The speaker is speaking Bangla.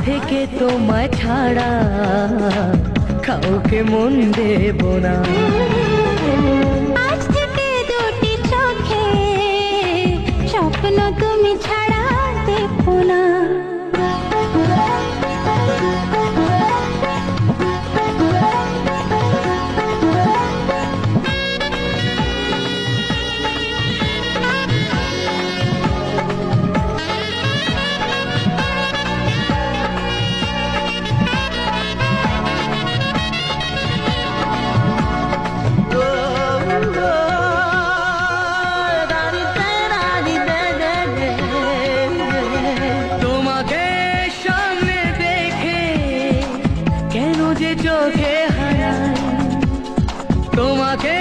থেকে তোমায় ছাড়া কাউকে মন দেব না। আজ থেকে দুটি চোখে স্বপ্ন তুমি ছাড়া দেখো না। চোখে হারাই তোমাকে।